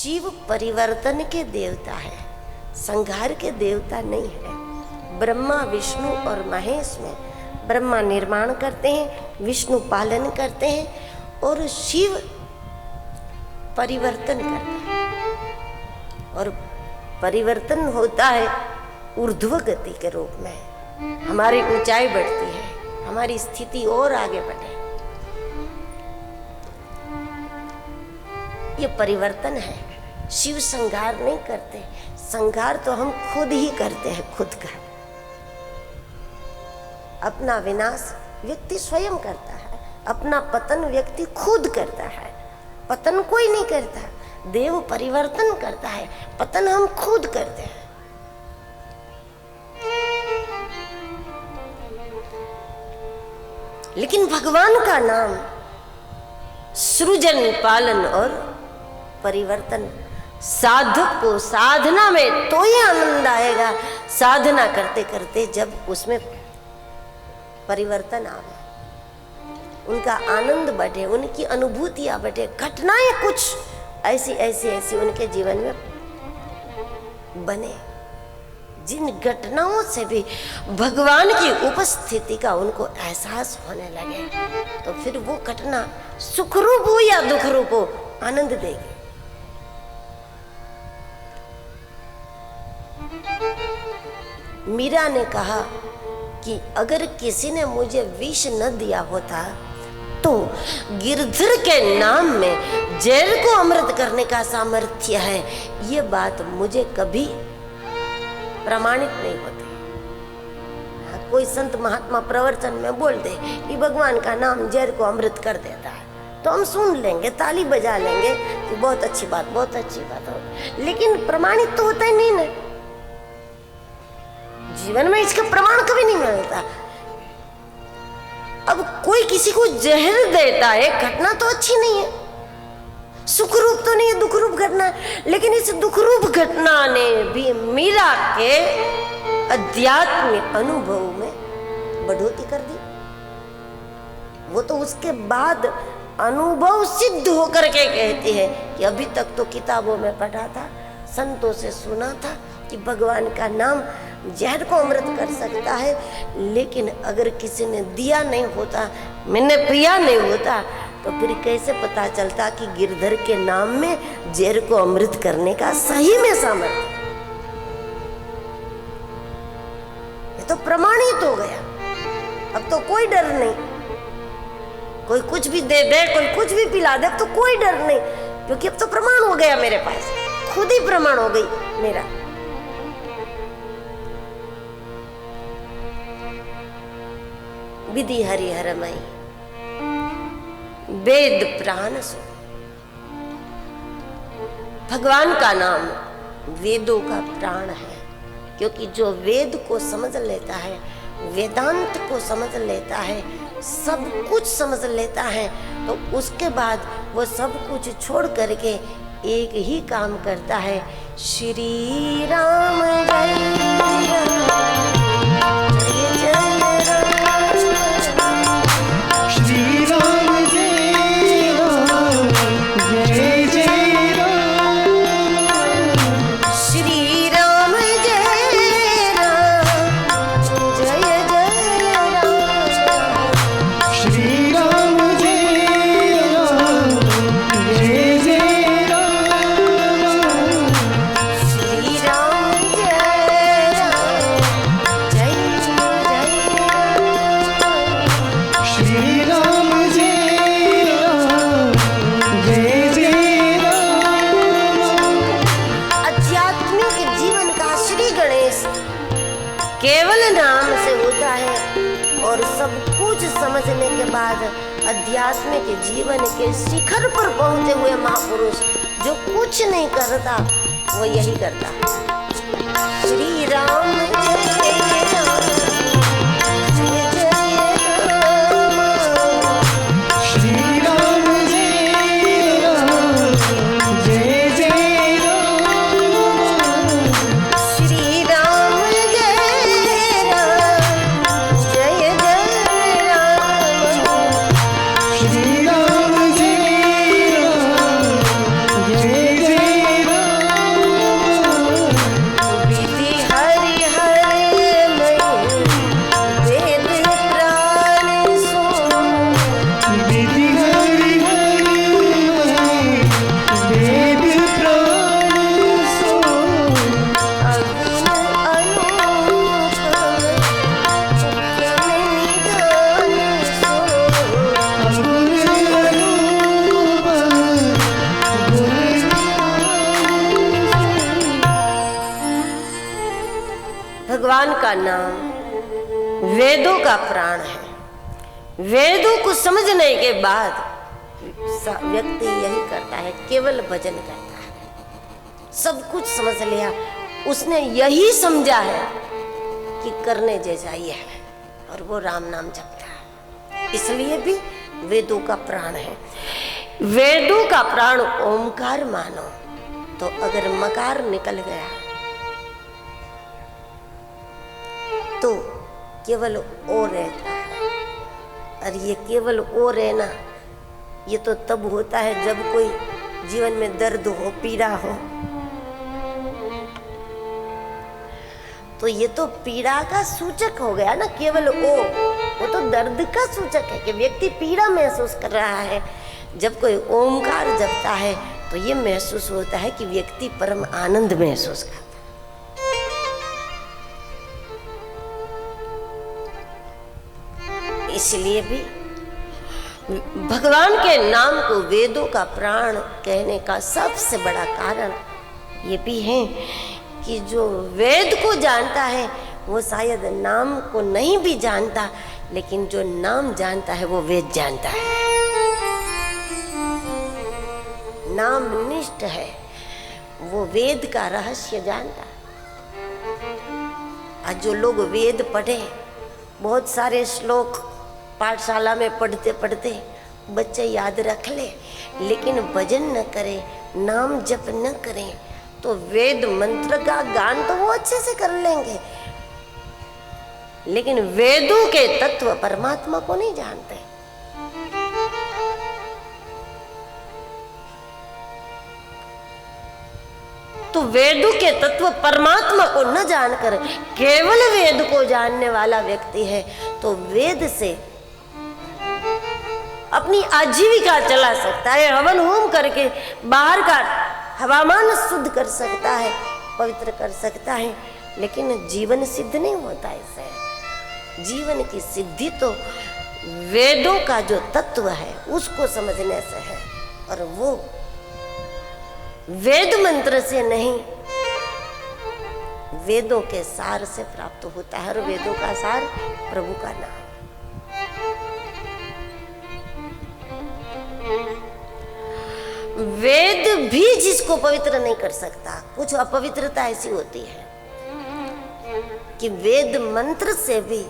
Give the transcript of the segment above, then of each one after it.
शिव परिवर्तन के देवता है, संहार के देवता नहीं है। ब्रह्मा विष्णु और महेश में ब्रह्मा निर्माण करते हैं, विष्णु पालन करते हैं और शिव परिवर्तन करता है। और परिवर्तन होता है ऊर्ध्व गति के रूप में, हमारी ऊंचाई बढ़ती है, हमारी स्थिति और आगे बढ़े, ये परिवर्तन है। शिव संहार नहीं करते, संहार तो हम खुद ही करते हैं, खुद का। अपना विनाश व्यक्ति स्वयं करता है, अपना पतन व्यक्ति खुद करता है। पतन कोई नहीं करता, देव परिवर्तन करता है, पतन हम खुद करते हैं। लेकिन भगवान का नाम सृजन, पालन और परिवर्तन। साधक को साधना में तो ही आनंद आएगा, साधना करते करते जब उसमें परिवर्तन आवे, उनका आनंद बढ़े, उनकी अनुभूतियां बढ़े, घटनाएं कुछ ऐसी उनके जीवन में बने, जिन घटनाओं से भी भगवान की उपस्थिति का उनको एहसास होने लगे, तो फिर वो घटना सुख रूप हो या दुख रूप हो आनंद देगी। मीरा ने कहा कि अगर किसी ने मुझे विष न दिया होता तो गिरधर के नाम में जहर को अमृत करने का सामर्थ्य है, ये बात मुझे कभी प्रमाणित नहीं होती। कोई संत महात्मा प्रवचन में बोल दे कि भगवान का नाम जहर को अमृत कर देता है, तो हम सुन लेंगे, ताली बजा लेंगे कि बहुत अच्छी बात, बहुत अच्छी बात हो, लेकिन प्रमाणित तो होता ही नहीं ना। जीवन में इसका प्रमाण कभी नहीं मिलता। अब कोई किसी को जहर देता है, घटना तो अच्छी नहीं है, सुख रूप तो नहीं है, दुख रूप घटना है। लेकिन इस दुख रूप घटना ने भी मीरा के अध्यात्मिक अनुभव में बढ़ोतरी कर दी। वो तो उसके बाद अनुभव सिद्ध होकर के कहती है कि अभी तक तो किताबों में पढ़ा था, संतों से सुना था कि भगवान का नाम जहर को अमृत कर सकता है, लेकिन अगर किसी ने दिया नहीं होता, मैंने पिया नहीं होता, तो फिर कैसे पता चलता कि गिरधर के नाम में जहर को अमृत करने का सही में सामर्थ्य। ये तो प्रमाणित हो गया, अब तो कोई डर नहीं, कोई कुछ भी दे दे, कोई कुछ भी पिला दे, अब तो कोई डर नहीं, क्योंकि अब तो प्रमाण हो गया मेरे पास, खुद ही प्रमाण हो गई मेरा। विधि हरिहरमयी वेद प्राण सो। भगवान का नाम वेदों का प्राण है, क्योंकि जो वेद को समझ लेता है, वेदांत को समझ लेता है, सब कुछ समझ लेता है, तो उसके बाद वो सब कुछ छोड़ करके एक ही काम करता है, श्री राम जय राम, जय जय राम, श्री राम जय राम, जय जय राम, श्री राम जय राम, जय जय राम, श्री राम जय राम, जय जय राम, श्री राम जय राम, जय जय राम, श्री राम जय राम, जय जय राम। आध्यात्मिक जीवन का श्री गणेश केवल नाम से होता है, और सब कुछ समझने के बाद आध्यात्मिक जीवन के शिखर पर पहुंचे हुए महापुरुष जो कुछ नहीं करता वो यही करता। श्री राम जय राम, जय जय राम, श्री राम जय राम, जय जय राम, श्री राम जय राम, जय जय राम, श्री राम जय राम, जय जय भगवान का नाम वेदों का प्राण है। वेदों को समझने के बाद व्यक्ति यही करता है, केवल भजन करता है। सब कुछ समझ लिया, उसने यही समझा है कि करने जैसा ये है, और वो राम नाम जपता है। इसलिए भी वेदों का प्राण है। वेदों का प्राण ओमकार मानो, तो अगर मकार निकल गया तो केवल ओ रहता है। और ये केवल ओ रहना, ये तो तब होता है जब कोई जीवन में दर्द हो, पीड़ा हो। तो ये तो पीड़ा का सूचक हो गया ना, केवल ओ, वो तो दर्द का सूचक है कि व्यक्ति पीड़ा महसूस कर रहा है। जब कोई ओमकार जपता है तो ये महसूस होता है कि व्यक्ति परम आनंद महसूस करता है। इसलिए भी भगवान के नाम को वेदों का प्राण कहने का सबसे बड़ा कारण ये भी है कि जो वेद को जानता है वो शायद नाम को नहीं भी जानता, लेकिन जो नाम जानता है वो वेद जानता है। नाम निष्ठ है, वो वेद का रहस्य जानता है। आज जो लोग वेद पढ़े, बहुत सारे श्लोक पाठशाला में पढ़ते पढ़ते बच्चे याद रख ले, लेकिन भजन न करे, नाम जप न करें, तो वेद मंत्र का गान तो वो अच्छे से कर लेंगे, लेकिन वेदों के तत्व परमात्मा को नहीं जानते। तो वेदों के तत्व परमात्मा को न जानकर केवल वेद को जानने वाला व्यक्ति है, तो वेद से अपनी आजीविका चला सकता है, हवन होम करके बाहर का हवामान शुद्ध कर सकता है, पवित्र कर सकता है, लेकिन जीवन सिद्ध नहीं होता इससे। जीवन की सिद्धि तो वेदों का जो तत्व है उसको समझने से है, और वो वेद मंत्र से नहीं, वेदों के सार से प्राप्त होता है। और वेदों का सार प्रभु का नाम। वेद भी जिसको पवित्र नहीं कर सकता, कुछ अपवित्रता ऐसी होती है कि वेद मंत्र से भी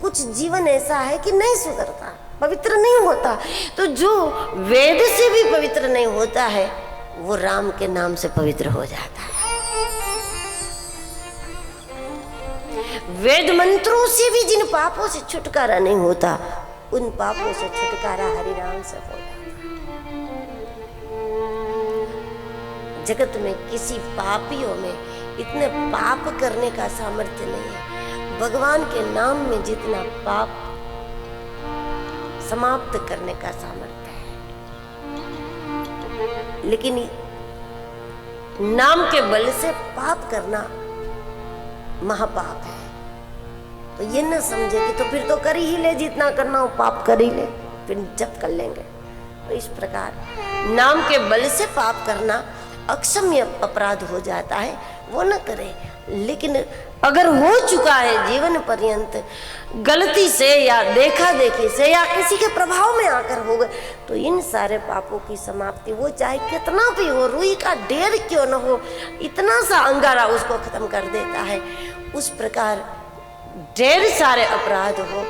कुछ जीवन ऐसा है कि नहीं सुधरता, पवित्र नहीं होता। तो जो वेद से भी पवित्र नहीं होता है वो राम के नाम से पवित्र हो जाता है। वेद मंत्रों से भी जिन पापों से छुटकारा नहीं होता, उन पापों से छुटकारा हरि नाम से हो जाता है। जगत में किसी पापियों में इतने पाप करने का सामर्थ्य नहीं है। भगवान के नाम में जितना पाप समाप्त करने का सामर्थ्य है, लेकिन नाम के बल से पाप करना महापाप है। तो ये न समझे कि तो फिर तो कर ही ले, जितना करना हो पाप कर ही ले, फिर जब कर लेंगे। तो इस प्रकार नाम के बल से पाप करना अक्षम्य अपराध हो जाता है, वो न करे। लेकिन अगर हो चुका है जीवन पर्यंत गलती से या देखा देखी से या किसी के प्रभाव में आकर हो गए, तो इन सारे पापों की समाप्ति वो चाहे कितना भी हो, रुई का ढेर क्यों न हो, इतना सा अंगारा उसको खत्म कर देता है। उस प्रकार ढेर सारे अपराध हो,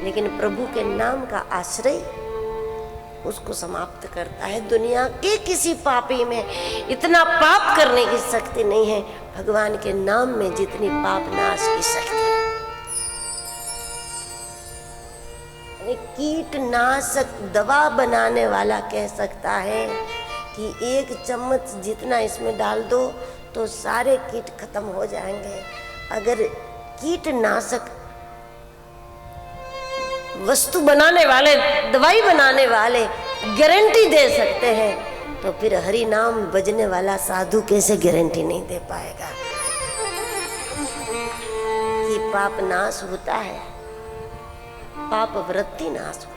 लेकिन प्रभु के नाम का आश्रय उसको समाप्त करता है। दुनिया के किसी पापी में इतना पाप करने की शक्ति नहीं है, भगवान के नाम में जितनी पाप नाश की शक्ति है। कीटनाशक दवा बनाने वाला कह सकता है कि 1 चम्मच जितना इसमें डाल दो तो सारे कीट खत्म हो जाएंगे। अगर कीटनाशक वस्तु बनाने वाले, दवाई बनाने वाले गारंटी दे सकते हैं, तो फिर हरि नाम बजने वाला साधु कैसे गारंटी नहीं दे पाएगा कि पाप नाश होता है, पाप वृत्ति नाश होता है।